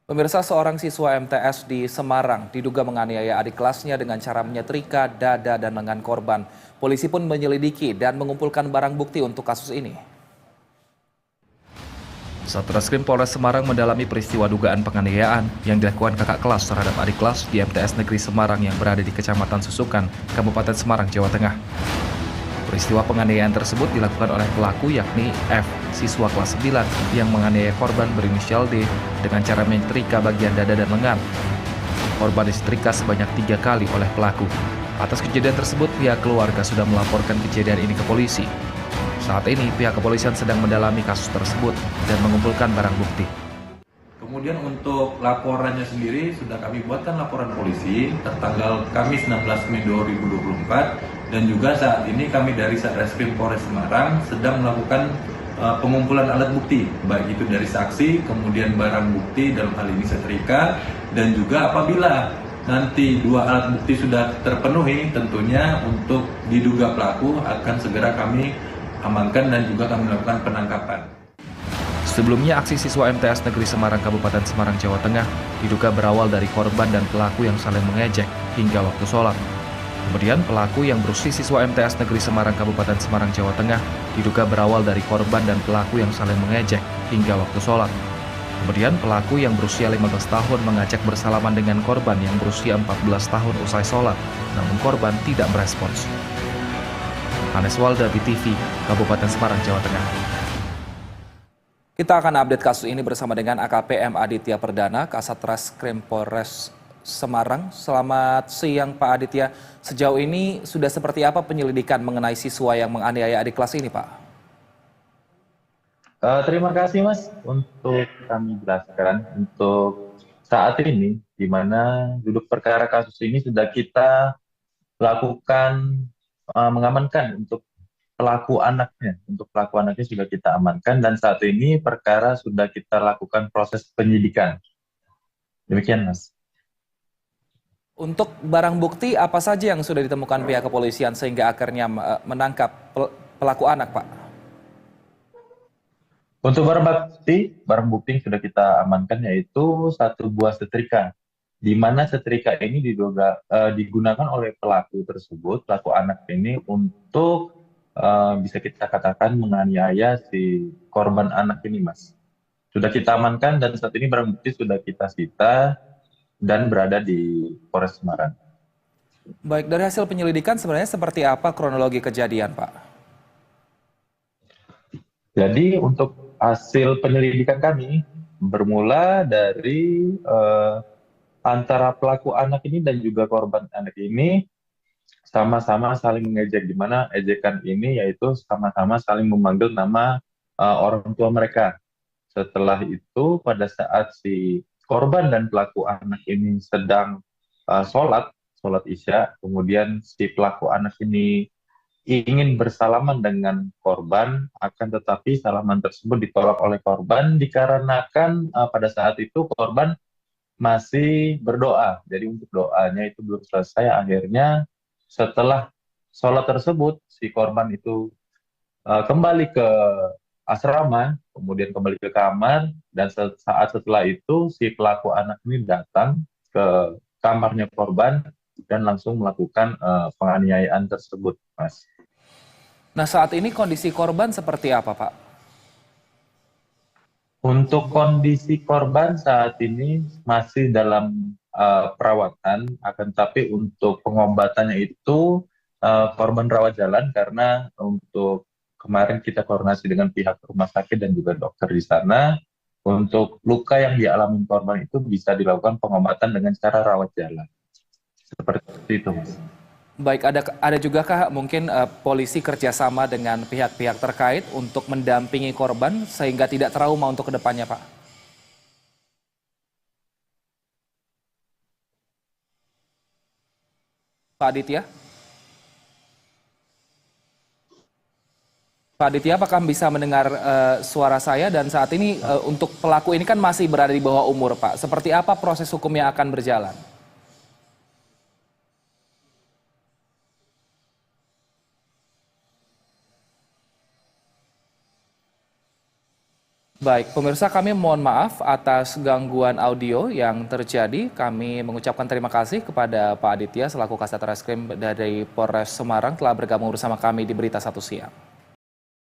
Pemirsa, seorang siswa MTS di Semarang diduga menganiaya adik kelasnya dengan cara menyetrika dada dan lengan korban. Polisi pun menyelidiki dan mengumpulkan barang bukti untuk kasus ini. Satreskrim Polres Semarang mendalami peristiwa dugaan penganiayaan yang dilakukan kakak kelas terhadap adik kelas di MTS Negeri Semarang yang berada di Kecamatan Susukan, Kabupaten Semarang, Jawa Tengah. Peristiwa penganiayaan tersebut dilakukan oleh pelaku yakni F, siswa kelas 9 yang menganiaya korban berinisial D dengan cara menyetrika bagian dada dan lengan. Korban disetrika sebanyak 3 kali oleh pelaku. Atas kejadian tersebut, pihak keluarga sudah melaporkan kejadian ini ke polisi. Saat ini, pihak kepolisian sedang mendalami kasus tersebut dan mengumpulkan barang bukti. Kemudian untuk laporannya sendiri sudah kami buatkan laporan polisi tertanggal Kamis 16 Mei 2024 dan juga saat ini kami dari Satreskrim Polres Semarang sedang melakukan pengumpulan alat bukti baik itu dari saksi, kemudian barang bukti dalam hal ini setrika, dan juga apabila nanti dua alat bukti sudah terpenuhi tentunya untuk diduga pelaku akan segera kami amankan dan juga kami lakukan penangkapan. Sebelumnya, aksi siswa MTS Negeri Semarang Kabupaten Semarang, Jawa Tengah diduga berawal dari korban dan pelaku yang saling mengejek hingga waktu sholat. Kemudian pelaku yang berusia siswa MTS Negeri Semarang Kabupaten Semarang, Jawa Tengah diduga berawal dari korban dan pelaku yang saling mengejek hingga waktu sholat. Kemudian pelaku yang berusia 15 tahun mengajak bersalaman dengan korban yang berusia 14 tahun usai sholat, namun korban tidak merespons. Hanes Walda, BTV, Kabupaten Semarang, Jawa Tengah. Kita akan update kasus ini bersama dengan AKP M. Aditya Perdana, Kasat Reskrim Polres Semarang. Selamat siang Pak Aditya. Sejauh ini sudah seperti apa penyelidikan mengenai siswa yang menganiaya adik kelas ini, Pak? Terima kasih Mas untuk kami jelaskan untuk saat ini di mana duduk perkara kasus ini sudah kita lakukan mengamankan untuk pelaku anaknya. Untuk pelaku anaknya sudah kita amankan dan saat ini perkara sudah kita lakukan proses penyidikan. Demikian Mas. Untuk barang bukti apa saja yang sudah ditemukan pihak kepolisian sehingga akhirnya menangkap pelaku anak, Pak? Untuk barang bukti yang sudah kita amankan yaitu satu buah setrika, di mana setrika ini digunakan oleh pelaku tersebut, pelaku anak ini untuk bisa kita katakan menganiaya si korban anak ini, Mas. Sudah kita amankan dan saat ini barang bukti sudah kita sita dan berada di Polres Semarang. Baik, dari hasil penyelidikan sebenarnya seperti apa kronologi kejadian, Pak? Jadi untuk hasil penyelidikan kami bermula dari antara pelaku anak ini dan juga korban anak ini sama-sama saling mengejek, di mana ejekan ini yaitu sama-sama saling memanggil nama orang tua mereka. Setelah itu pada saat si korban dan pelaku anak ini sedang sholat Isya, kemudian si pelaku anak ini ingin bersalaman dengan korban, akan tetapi salaman tersebut ditolak oleh korban dikarenakan pada saat itu korban masih berdoa. Jadi untuk doanya itu belum selesai. Akhirnya setelah sholat tersebut, si korban itu kembali ke asrama, kemudian kembali ke kamar, dan saat setelah itu si pelaku anak ini datang ke kamarnya korban dan langsung melakukan penganiayaan tersebut, Mas. Nah, saat ini kondisi korban seperti apa, Pak? Untuk kondisi korban saat ini masih dalam perawatan, akan tapi untuk pengobatannya itu korban rawat jalan karena untuk kemarin kita koordinasi dengan pihak rumah sakit dan juga dokter di sana. Untuk luka yang dialami korban itu bisa dilakukan pengobatan dengan cara rawat jalan. Seperti itu, Mas. Baik, ada juga kah mungkin polisi kerjasama dengan pihak-pihak terkait untuk mendampingi korban sehingga tidak trauma untuk kedepannya, Pak? Pak Aditya? Pak Aditya, apakah bisa mendengar suara saya? Dan saat ini untuk pelaku ini kan masih berada di bawah umur, Pak. Seperti apa proses hukum yang akan berjalan? Baik, pemirsa, kami mohon maaf atas gangguan audio yang terjadi. Kami mengucapkan terima kasih kepada Pak Aditya selaku Kasat Reskrim dari Polres Semarang telah bergabung bersama kami di Berita Satu Siang.